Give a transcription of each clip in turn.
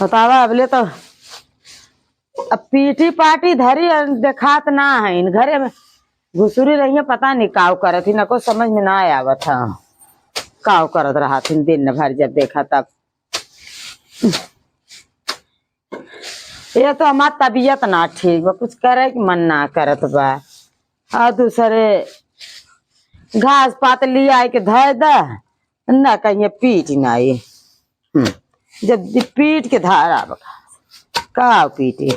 बतावा अबले तो अब पीठी पाटी धरी और देखात ना है इन घरे में घुसुरी रही है। पता नहीं काव करत थी, न को समझ में ना आवत था काव करत रहा थी दिन भर। जब देखा तब ये तो हमार तबीयत ना ठीक बा, कुछ करे कि मन ना करत बा। और दूसरे घास पात लिया आए के धर द न कहीं पीट ना ये। जब पीट के धारा का पीटे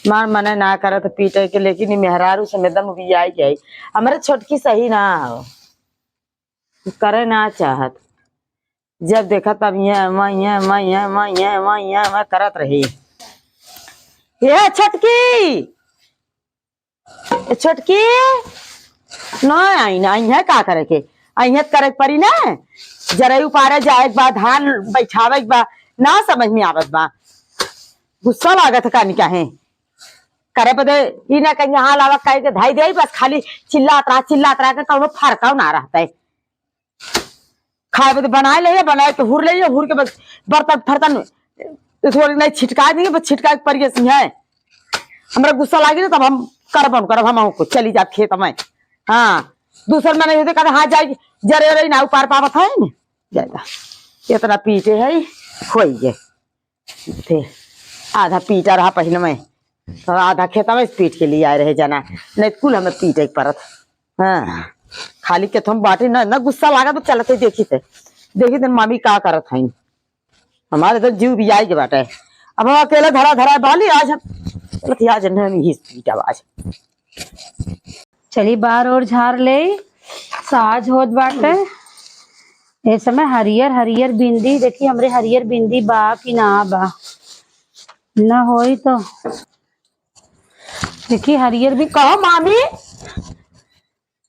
मार मने ना करत पीटे के, लेकिन मेहरारू से एकदम भी आई गई। हमारे छोटकी सही ना हो, करे ना चाहत। जब देखा तब मैं करत रही। ये छोटकी छोटकी न आई ना आई है का करे के आई है करे परी ना। जरा पारे जाए बा धान बैठावे बा ना समझ में आवत बा। गुस्सा लागत का नहीं कहे करे पदे ई ना कहीं हाल आवा कहे के धाई दे बस खाली चिल्लात रहा के कौनो फरकाव ना रहता है। खाए बदे बनाए के हुर ले हुर के बस बर्तन फर्तन थोड़ी नहीं छिटका देंगे, बस छिटका के परिये सिंह है। हमरा गुस्सा लागी ना तब हम करब हम को चली जा खेत में। हाँ दूसर में नहीं होते कहते हाँ जाए जरे रही ना पार पावत है न जाएगा। इतना पीटे है खोई गे आधा पीटा रहा पहले में तो आधा खेता में पीट के लिए आए रहे जाना नहीं कुल हमें पीटे परत। हाँ खाली के तुम बाटे न गुस्सा लागा तो चलते देखी मामी का करत है। हमारे तो जीव भी आएगी बाटे। अब हम अकेले धरा बाली आज आज चली बार और झाड़ ले साज होत बाटे। ए समय हरियर हरियर बिंदी देखी हमरे हरियर बिंदी बा कि ना बा ना होई तो देखी हरियर भी कहो मामी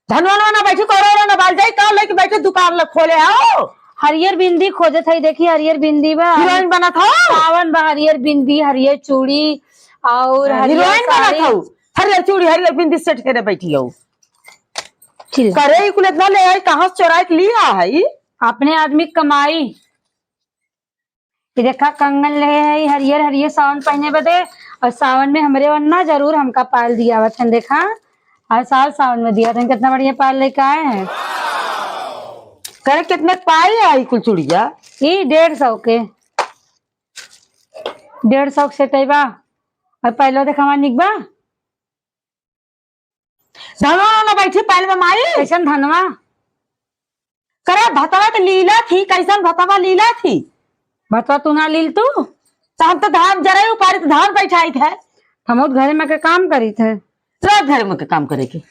धनवाना ना बैठी करो ना बाल जाए कहाँ लेके बैठे दुकान लग खोले आओ। हरियर बिंदी खोजत है। देखी हरियर बिंदी बा हीरोइन बना था सावन बा हरियर बिंदी हरियर चूड़ी और हीरोइन बना था हरियर चूड़ी हरियर बिंदी सेट करे बैठी हो करे कुल इतना ले आई कहाँ से चोरा के लिया है अपने आदमी कमाई। देखा कंगन ले है हरियर हरियर सावन पहने बदे और सावन में हमरे वन्ना जरूर हमका पाल दिया हुआ था। देखा हर साल सावन में दिया था कितना बढ़िया पाल लेके आए हैं। करे कितने पाए आई कुल चूड़िया ये 150 के 150 से तैबा और पहले देखा हमारा निकबा धनवा ना बैठी पहले में माई कैसन धनवा करे भतवा तो लीला थी। कैसन भतवा लीला थी बतवा तू ना लील तू तो हम तो धान जरा उपारी तो धान बैठाई थे। हम घर में के काम करी थे रात घर में के काम करे के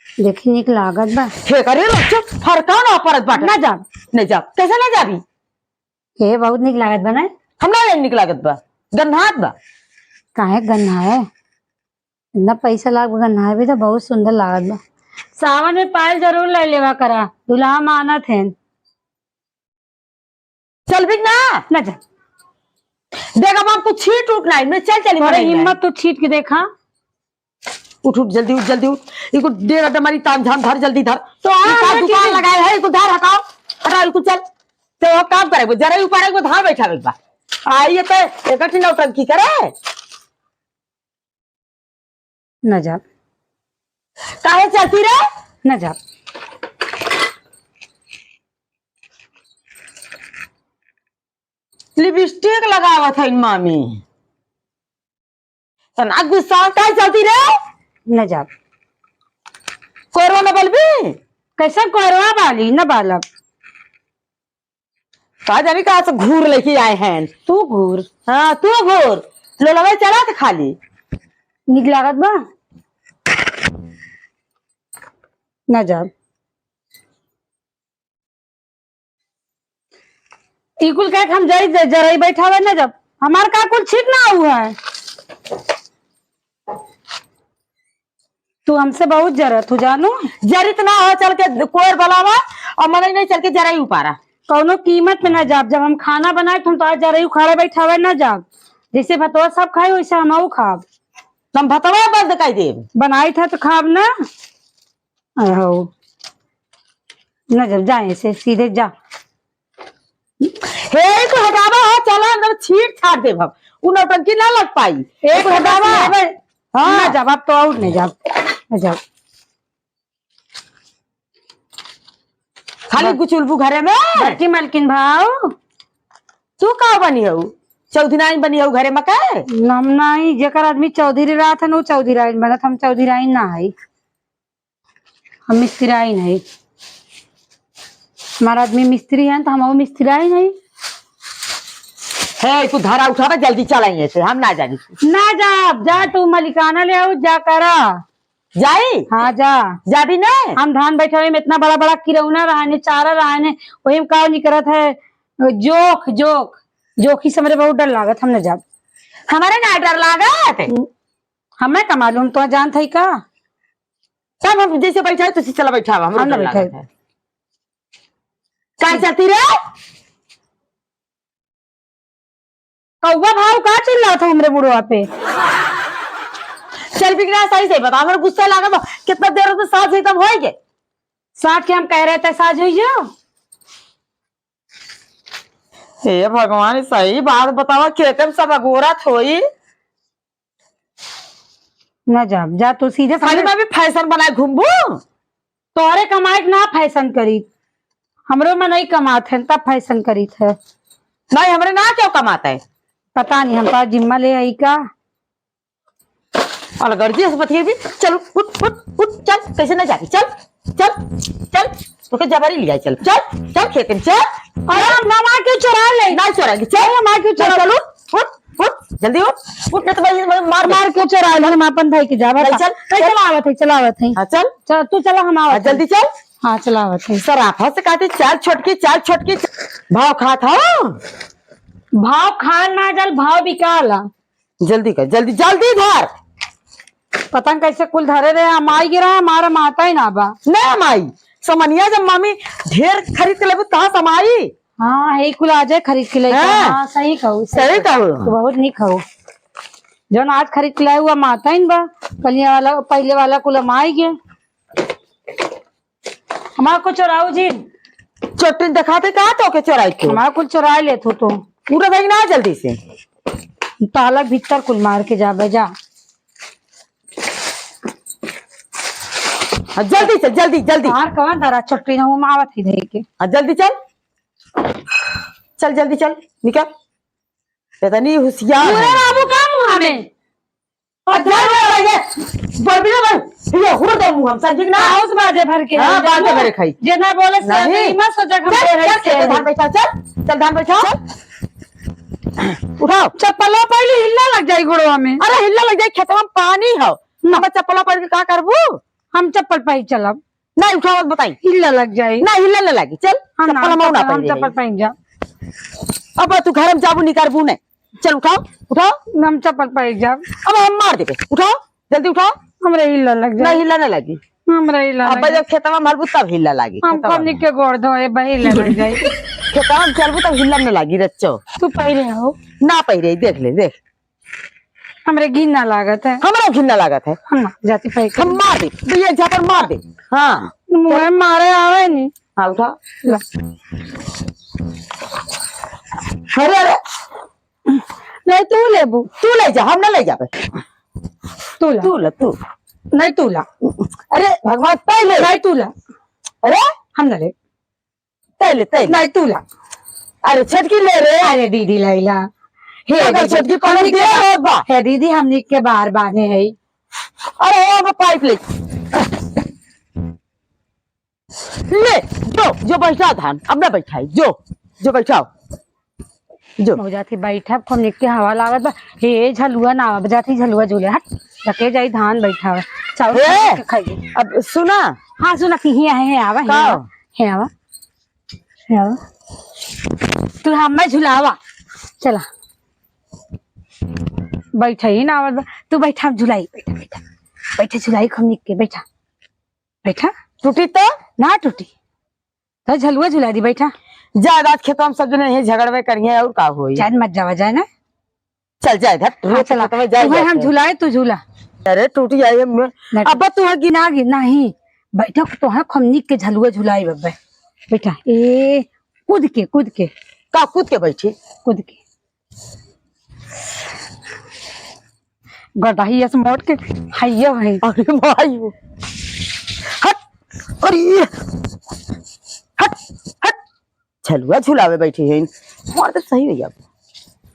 देखी निक लागत बा हे करे चुप फरका ना परत बाट ना जा नहीं जा कैसे ना जाबी हे बहुत निक लागत बा ना हमरा नहीं निक लागत बा गन्हात बा काहे गन्ना है इतना पैसा लाग गन्ना भी तो बहुत सुंदर लागत बा। सावन में पायल जरूर ले लेवा करा दुल्हा मानत है। चल भी ना ना जा देखा बाप तू छीट उठ नहीं मैं चल चली थोड़ा हिम्मत तो छीट के देखा उठ जल्दी उठ इनको डेरा डमारी ताम झाम धर जल्दी धर तो दुकान लगाए है इनको धर हटाओ इनको चल तो वो काम करे जरा ऊपर को धार बैठा बा आइए तो एक नौटंकी करे न जा काहे चलती रे न जा लिपस्टिक लगावत है मामी तो ना गुस्सा काहे चलती रे न जा कोरवा न बलबी कैसा कोरवा वाली न बालक का जानी कहा से घूर लेके आए हैं तू घूर। हाँ तू घूर लोलवा चला था खाली निक लागत बा न जा इकुल कह हम जाई जरा बैठा हुआ न जब हमार का कुल छिट ना हुआ है। तू हमसे बहुत जरूरत तू जानू जरित ना हो चल के कोर बलावा और मन नहीं चल के जरा ही उपारा कौनो कीमत में न जाब। जब हम खाना बनाए तुम तो आज जरा खड़ा बैठा हुआ न जाब जैसे भतवा सब खाए वैसे हम खाब। तुम भतवा बंद कर दे बनाई था तो खाब ना हो न जब जाए से सीधे जा सब छीट छाट दे हम उ नौटंकी ना लग पाई एक हटावा हाँ ना जवाब तो और नहीं जाओ खाली गुचुलबू घरे में बड़की मलकिन भाव तू का बनी हो चौधरी बनी हो घरे में का हम नहीं जेकर आदमी चौधरी रहा था वो चौधरी बनत हम चौधरी ना है हम मिस्त्री नहीं हमारा आदमी मिस्त्री है तो हम वो मिस्त्री नहीं है तू धारा उठावा जल्दी चलाइए से हम ना जानी ना जा तू मलिकाना ले आओ जा करा जाई हाँ जा जाबी ना हम धान बैठे हुए में इतना बड़ा बड़ा किरौना रहने चारा रहने वही में का नहीं करत है जोखी से मेरे बहुत डर लागत हम न जाब हमारे ना डर लागत हमें का मालूम तो जान था का सब हम जैसे बैठा है तो चला बैठा हम हम ना बैठे का चलती रे कौवा भाव का चिल्ला था हमरे बुढ़वा पे चल बिगड़ा सही से बता हमारा गुस्सा लागत कितना देर से साथ ही तब होएगे साथ के हम कह रहे थे साज हुई जो हे भगवान सही बात बतावा खेत में सब अगोरा थोई न जा तू सीधे खाली मैं भी फैशन बनाए घूमबू तोरे कमाए ना फैशन करी हमरो में नहीं कमाते हैं तब फैशन करी थे नहीं हमरे ना क्यों कमाता है पता नहीं हम पास जिम्मा ले आई का अलगर्जी से बतिए भी चल उठ उठ उठ चल कैसे ना जाती चल चल चल तो जबरी लिया चल चल चल खेत में चल अरे हम ना क्यों चुरा ले ना चुराएंगे चल मार क्यों चुरा चल उठ उठ जल्दी उठ नहीं तो मैं मार क्यों चुरा ले हम अपन भाई के जावा चल चलावत है हाँ चल तू चला हम आवत जल्दी चल हाँ चलावत है सराफा से काटी चार छोटकी भाव खा था भाव खान ना जल भाव बिकाला जल्दी कर जल्दी जल्दी धर पता कैसे कुल धरे रहे हम आई गिरा हमारा माता ही ना बा नहीं माई समनिया जब मामी ढेर खरीद के लेबू कहाँ समाई हाँ यही कुल आ जाए खरीद के ले हाँ सही कहू सही कहू तो बहुत नहीं खाऊ जो आज खरीद के लाए हुआ माता ही बा कलिया वाला पहले वाला कुल हम आई गए हमारा कुछ चुराऊ जी चोटी दिखाते कहाँ तो के चोराई के हमारा कुल चुरा ले तो पूरा भाई ना जल्दी से ताला भीतर कुल मार के जा बजा जल्दी से जल्दी जल्दी बाहर कहाँ धरा चट्टी ना वो मावत ही दे के जल्दी चल चल जल्दी चल निकल इतनी होशियार है बाबू का मुँह में ये हुर दो मुंह हम समझ ना हाउस बाजे भर के हां बाजे भरे खाई जेना बोले नहीं मत सोचा हम धान बैठा चल धान बैठा उठाओ चप्पलों पहले हिलना लग जाए गुड़वा में अरे हिलना लग जाए खेत में पानी हो ना चप्पल पहन के का करबू हम चप्पल पहन चलब नहीं उठाओ मत बताई हिलना लग जाए ना हिलने लगी चल हम चप्पल पहन जा अब तू घर में जाबू नहीं करबू नहीं चल उठाओ उठाओ हम चप्पल पहन जा अब हम मार देबे उठाओ जल्दी उठाओ हमरे हिलना लग जाए नहीं हिलने लगी हमरे हिलना अब जब खेत में मरबू तब हिलने लगी हम कब के गोड़ धोए बही लग जाए खेत में चलबू तब हिलने लगी रच्चो तू पहले हो ना पहिरे देख ले देख हमरे घिन्ना लागत है हमारा घिन्ना लागत है हम ना जाती पहले हम मार दे भैया झापर मार दे हाँ मुँह मारे आवे नहीं हाँ उठा ला। अरे अरे नहीं तू लेबू तू ले जा हम ना ले जाबे तू ला तू ला तू नहीं तू ला अरे भगवान पहले नहीं तू ला अरे हम ना ले पहले नहीं तू ला अरे छटकी ले रे अरे दीदी लैला अगर छटकी पानी दे बा है दीदी हमने के बाहर बांधे है अरे वो पाइप ले ले जो बैठा धान अब ना बैठाई जो बैठाओ जो हो जाती बैठा खूब निकल हवा लागत बा हे झलुआ ना बजाती झलुआ झूले हट रखे जाई धान बैठा हुआ चावल खाइए अब सुना हाँ सुना कि ही है आवा है आवा तू हमें झुलावा चला बैठा ही ना आवत तू बैठा झुलाई बैठा झुलाई खूब निक के बैठा टूटी तो ना टूटी तो झलुआ झुला दी बैठा ज्यादा खेतों में सब जने यही झगड़वे करिए और का होई शायद मत जावा जाए ना चल जाए इधर हाँ, चला तुम्हें हम झुलाए तू झूला अरे टूटी आई अब तू है गिना नहीं बैठा तो है खमनी के झलुआ झुलाई बेटा ए कूद के का कूद के बैठी कूद के गदाही ऐसे मोट के हैया भाई अरे भाई हट अरे हट हट झलुआ झुलावे बैठी है मार तो सही भैया